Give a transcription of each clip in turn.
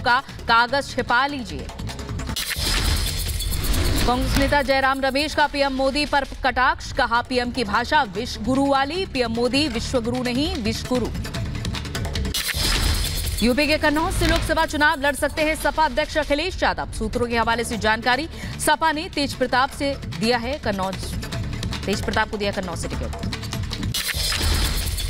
का कागज छिपा लीजिए। कांग्रेस नेता जयराम रमेश का पीएम मोदी पर कटाक्ष, कहा पीएम की भाषा विश्व गुरु वाली, पीएम मोदी विश्व गुरु नहीं विश्व गुरु। यूपी के कन्नौज से लोकसभा चुनाव लड़ सकते हैं सपा अध्यक्ष अखिलेश यादव, सूत्रों के हवाले से जानकारी। सपा ने तेज प्रताप को दिया कन्नौज से टिकट।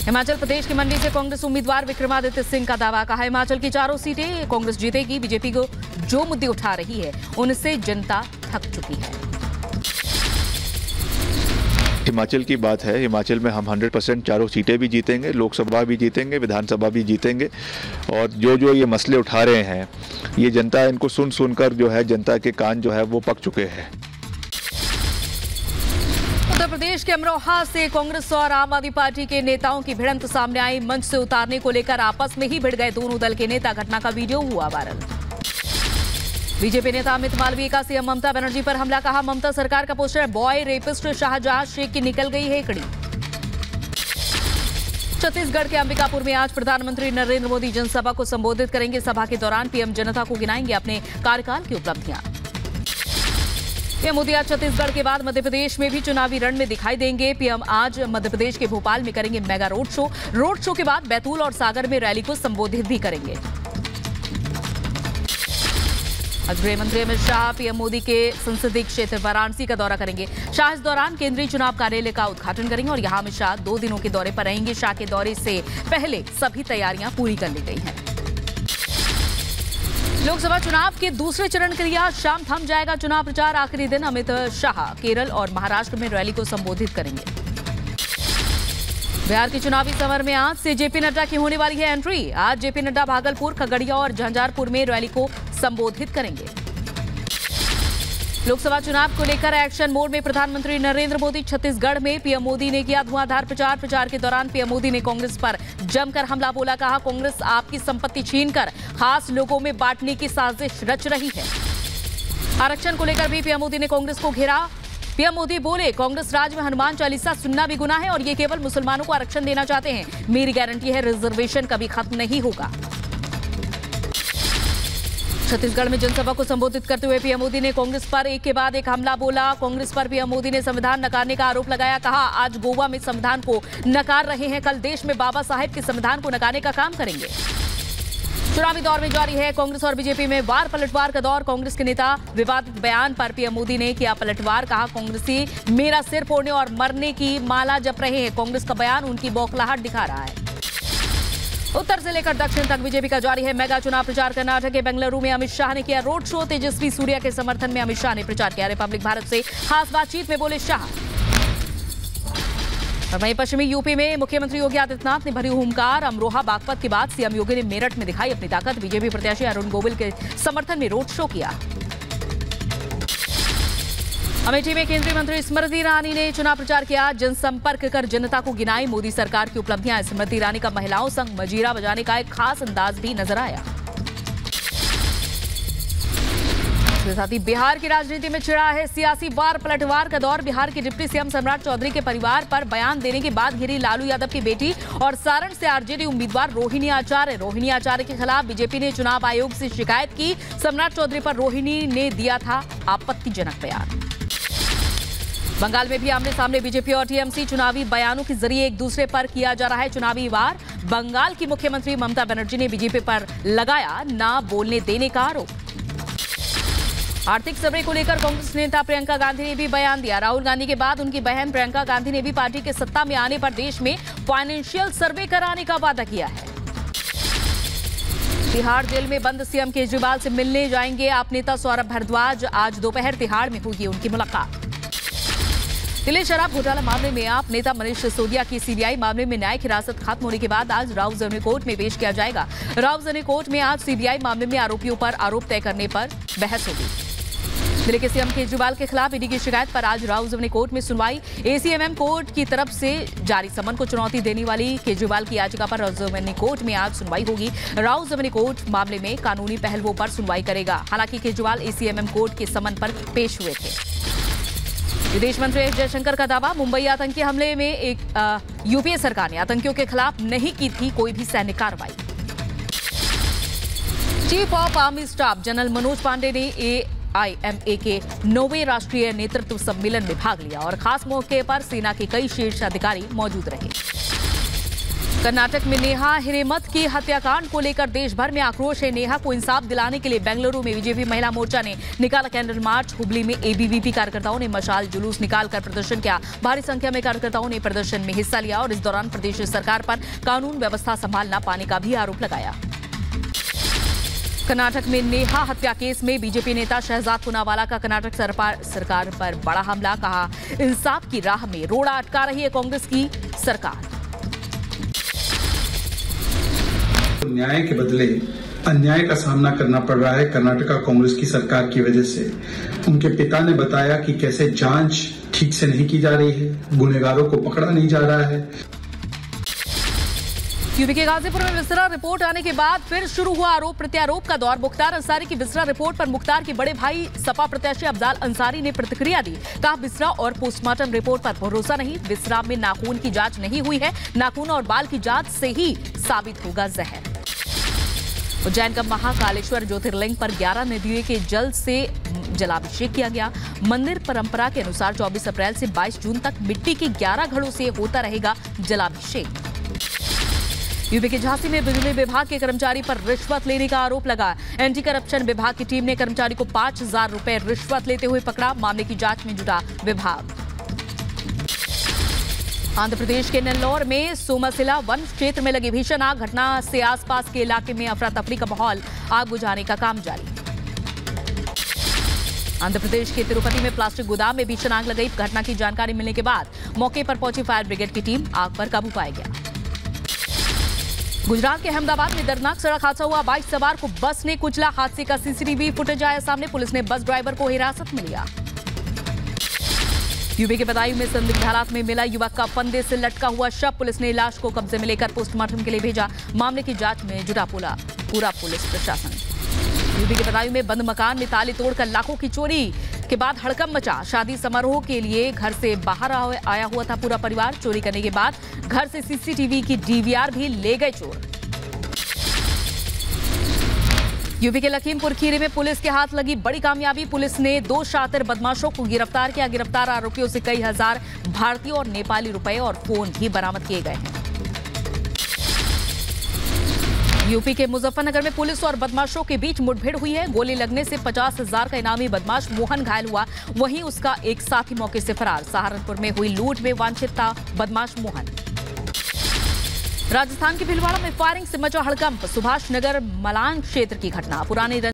हिमाचल प्रदेश की मंडी से कांग्रेस उम्मीदवार विक्रमादित्य सिंह का दावा, कहा हिमाचल की चारों सीटें कांग्रेस जीतेगी, बीजेपी को जो मुद्दे उठा रही है उनसे जनता थक चुकी है। हिमाचल की बात है, हिमाचल में हम 100% चारों सीटें भी जीतेंगे, लोकसभा भी जीतेंगे, विधानसभा भी जीतेंगे। और जो ये मसले उठा रहे हैं, ये जनता इनको सुनकर जो है जनता के कान जो है वो पक चुके हैं। उत्तर प्रदेश के अमरोहा से कांग्रेस और आम आदमी पार्टी के नेताओं की भिड़ंत सामने आई। मंच से उतारने को लेकर आपस में ही भिड़ गए दोनों दल के नेता, घटना का वीडियो हुआ वायरल। बीजेपी नेता अमित मालवीय का सीएम ममता बनर्जी पर हमला, कहा ममता सरकार का poster boy rapist Shahjahan Sheikh की निकल गई है कड़ी। छत्तीसगढ़ के अंबिकापुर में आज प्रधानमंत्री नरेंद्र मोदी जनसभा को संबोधित करेंगे। सभा के दौरान पीएम जनता को गिनाएंगे अपने कार्यकाल की उपलब्धियां। पीएम मोदी आज छत्तीसगढ़ के बाद मध्य प्रदेश में भी चुनावी रण में दिखाई देंगे। पीएम आज मध्य प्रदेश के भोपाल में करेंगे mega road show. Road show के बाद बैतूल और सागर में रैली को संबोधित भी करेंगे। आज गृह मंत्री अमित शाह पीएम मोदी के संसदीय क्षेत्र वाराणसी का दौरा करेंगे। शाह इस दौरान केंद्रीय चुनाव कार्यालय का उद्घाटन करेंगे और यहां अमित शाह 2 दिनों के दौरे पर रहेंगे। शाह के दौरे से पहले सभी तैयारियां पूरी कर ली गई हैं। लोकसभा चुनाव के दूसरे चरण के लिए आज शाम थम जाएगा चुनाव प्रचार। आखिरी दिन अमित शाह केरल और महाराष्ट्र में रैली को संबोधित करेंगे। बिहार की चुनावी समर में आज से जेपी नड्डा की होने वाली है एंट्री। आज जेपी नड्डा भागलपुर, खगड़िया और झंझारपुर में रैली को संबोधित करेंगे। लोकसभा चुनाव को लेकर एक्शन मोड में प्रधानमंत्री नरेंद्र मोदी छत्तीसगढ़ में। पीएम मोदी ने किया धुआंधार प्रचार। प्रचार के दौरान पीएम मोदी ने कांग्रेस पर जमकर हमला बोला, कहा कांग्रेस आपकी संपत्ति छीनकर खास लोगों में बांटने की साजिश रच रही है। आरक्षण को लेकर भी पीएम मोदी ने कांग्रेस को घेरा। पीएम मोदी बोले कांग्रेस राज में हनुमान चालीसा सुनना भी गुनाह है और ये केवल मुसलमानों को आरक्षण देना चाहते हैं। मेरी गारंटी है रिजर्वेशन कभी खत्म नहीं होगा। छत्तीसगढ़ में जनसभा को संबोधित करते हुए पीएम मोदी ने कांग्रेस पर एक के बाद एक हमला बोला। कांग्रेस पर पीएम मोदी ने संविधान नकारने का आरोप लगाया। कहा आज गोवा में संविधान को नकार रहे हैं, कल देश में बाबा साहेब के संविधान को नकारने का काम करेंगे। चुनावी दौर में जारी है कांग्रेस और बीजेपी में वार पलटवार का दौर। कांग्रेस के नेता विवादित बयान पर पीएम मोदी ने किया पलटवार, कहा कांग्रेसी मेरा सिर फोड़ने और मरने की माला जप रहे हैं। कांग्रेस का बयान उनकी बौखलाहट दिखा रहा है। उत्तर से लेकर दक्षिण तक बीजेपी का जारी है मेगा चुनाव प्रचार। कर्नाटक के बेंगलुरु में अमित शाह ने किया रोड शो। तेजस्वी सूर्या के समर्थन में अमित शाह ने प्रचार किया। रिपब्लिक भारत से खास बातचीत में बोले शाह। और वहीं पश्चिमी यूपी में मुख्यमंत्री योगी आदित्यनाथ ने भरी हुंकार। अमरोहा बागपत के बाद सीएम योगी ने मेरठ में दिखाई अपनी ताकत। बीजेपी प्रत्याशी अरुण गोविल के समर्थन में रोड शो किया। अमेठी में केंद्रीय मंत्री स्मृति ईरानी ने चुनाव प्रचार किया। जनसंपर्क कर जनता को गिनाई मोदी सरकार की उपलब्धियां। स्मृति ईरानी का महिलाओं संग मजीरा बजाने का एक खास अंदाज भी नजर आया। इसके साथ ही बिहार की राजनीति में छिड़ा है सियासी वार पलटवार का दौर। बिहार के डिप्टी सीएम सम्राट चौधरी के परिवार पर बयान देने के बाद घिरी लालू यादव की बेटी और सारण से आरजेडी उम्मीदवार रोहिणी आचार्य। रोहिणी आचार्य के खिलाफ बीजेपी ने चुनाव आयोग से शिकायत की। सम्राट चौधरी पर रोहिणी ने दिया था आपत्तिजनक बयान। बंगाल में भी आमने सामने बीजेपी और टीएमसी चुनावी बयानों के जरिए एक दूसरे पर किया जा रहा है चुनावी वार। बंगाल की मुख्यमंत्री ममता बनर्जी ने बीजेपी पर लगाया ना बोलने देने का आरोप। आर्थिक सर्वे को लेकर कांग्रेस नेता प्रियंका गांधी ने भी बयान दिया। राहुल गांधी के बाद उनकी बहन प्रियंका गांधी ने भी पार्टी के सत्ता में आने पर देश में फाइनेंशियल सर्वे कराने का वादा किया है। तिहाड़ जेल में बंद सीएम केजरीवाल से मिलने जाएंगे आप नेता सौरभ भारद्वाज। आज दोपहर तिहाड़ में होगी उनकी मुलाकात। दिल्ली शराब घोटाला मामले में आप नेता मनीष सिसोदिया की सीबीआई मामले में न्यायिक हिरासत खत्म होने के बाद आज राउज़नी कोर्ट में पेश किया जाएगा। राउज़नी कोर्ट में आज सीबीआई मामले में आरोपियों पर आरोप तय करने पर बहस होगी। दिल्ली के सीएम केजरीवाल के खिलाफ ईडी की शिकायत पर आज राउज़नी कोर्ट में सुनवाई। एसीएमएम कोर्ट की तरफ से जारी समन को चुनौती देने वाली केजरीवाल की याचिका पर राउज़नी कोर्ट में आज सुनवाई होगी। राउज़नी कोर्ट मामले में कानूनी पहलुओं पर सुनवाई करेगा। हालांकि केजरीवाल एसीएमएम कोर्ट के समन पर पेश हुए थे। विदेश मंत्री एस जयशंकर का दावा, मुंबई आतंकी हमले में एक यूपीए सरकार ने आतंकियों के खिलाफ नहीं की थी कोई भी सैन्य कार्रवाई। Chief of army staff general Manoj Pandey ने AIMA के 9वें राष्ट्रीय नेतृत्व सम्मेलन में भाग लिया और खास मौके पर सेना के कई शीर्ष अधिकारी मौजूद रहे। कर्नाटक में नेहा हिरेमठ की हत्याकांड को लेकर देश भर में आक्रोश है। नेहा को इंसाफ दिलाने के लिए बेंगलुरु में बीजेपी महिला मोर्चा ने निकाला कैंडल मार्च। हुबली में ABVP कार्यकर्ताओं ने मशाल जुलूस निकालकर प्रदर्शन किया। भारी संख्या में कार्यकर्ताओं ने प्रदर्शन में हिस्सा लिया और इस दौरान प्रदेश सरकार पर कानून व्यवस्था संभाल ना पाने का भी आरोप लगाया। कर्नाटक में नेहा हत्या केस में बीजेपी नेता शहजाद पूनावाला का कर्नाटक सरकार पर बड़ा हमला। कहा, इंसाफ की राह में रोड़ा अटका रही है कांग्रेस की सरकार। न्याय के बदले अन्याय का सामना करना पड़ रहा है कर्नाटका कांग्रेस की सरकार की वजह से। उनके पिता ने बताया कि कैसे जांच ठीक से नहीं की जा रही है, गुनहगारों को पकड़ा नहीं जा रहा है। यूपी के गाजीपुर में विसरा रिपोर्ट आने के बाद फिर शुरू हुआ आरोप प्रत्यारोप का दौर। मुख्तार अंसारी की विसरा रिपोर्ट पर मुख्तार के बड़े भाई सपा प्रत्याशी अफजाल अंसारी ने प्रतिक्रिया दी। कहा, विसरा और पोस्टमार्टम रिपोर्ट पर भरोसा नहीं। विसरा में नाखून की जांच नहीं हुई है, नाखून और बाल की जांच से ही साबित होगा जहर। उज्जैन का महाकालेश्वर ज्योतिर्लिंग पर 11 नदियों के जल से जलाभिषेक किया गया। मंदिर परंपरा के अनुसार 24 अप्रैल से 22 जून तक मिट्टी के 11 घड़ों से होता रहेगा जलाभिषेक। यूपी के झांसी में बिजली विभाग के कर्मचारी पर रिश्वत लेने का आरोप लगा। एंटी करप्शन विभाग की टीम ने कर्मचारी को 5,000 रुपए रिश्वत लेते हुए पकड़ा। मामले की जांच में जुटा विभाग। आंध्र प्रदेश के नेल्लोर में सोमसिला वन क्षेत्र में लगी भीषण आग। घटना से आसपास के इलाके में अफरा तफरी का माहौल। आग बुझाने का काम जारी। आंध्र प्रदेश के तिरुपति में प्लास्टिक गोदाम में भीषण आग लग गई। घटना की जानकारी मिलने के बाद मौके पर पहुंची फायर ब्रिगेड की टीम। आग पर काबू पाया गया। गुजरात के अहमदाबाद में दर्दनाक सड़क हादसा हुआ। बाइक सवार को बस ने कुचला। हादसे का CCTV फुटेज आया सामने। पुलिस ने बस ड्राइवर को हिरासत में लिया। यूपी के बदायूं में संदिग्ध हालात में मिला युवक का फंदे से लटका हुआ शव। पुलिस ने लाश को कब्जे में लेकर पोस्टमार्टम के लिए भेजा। मामले की जांच में जुटा पूरा पुलिस प्रशासन। यूपी के बदायूं में बंद मकान में ताले तोड़कर लाखों की चोरी के बाद हड़कंप मचा। शादी समारोह के लिए घर से बाहर आया हुआ था पूरा परिवार। चोरी करने के बाद घर से CCTV की DVR भी ले गए चोर। यूपी के लखीमपुर खीरी में पुलिस के हाथ लगी बड़ी कामयाबी। पुलिस ने 2 शातिर बदमाशों को गिरफ्तार किया। गिरफ्तार आरोपियों से कई हजार भारतीय और नेपाली रुपए और फोन भी बरामद किए गए हैं। यूपी के मुजफ्फरनगर में पुलिस और बदमाशों के बीच मुठभेड़ हुई है। गोली लगने से 50,000 का इनामी बदमाश मोहन घायल हुआ। वहीं उसका एक साथी मौके से फरार। सहारनपुर में हुई लूट में वांछित था बदमाश मोहन। राजस्थान के भीलवाड़ा में फायरिंग से मचा हड़कंप। सुभाष नगर मलान क्षेत्र की घटना। पुरानी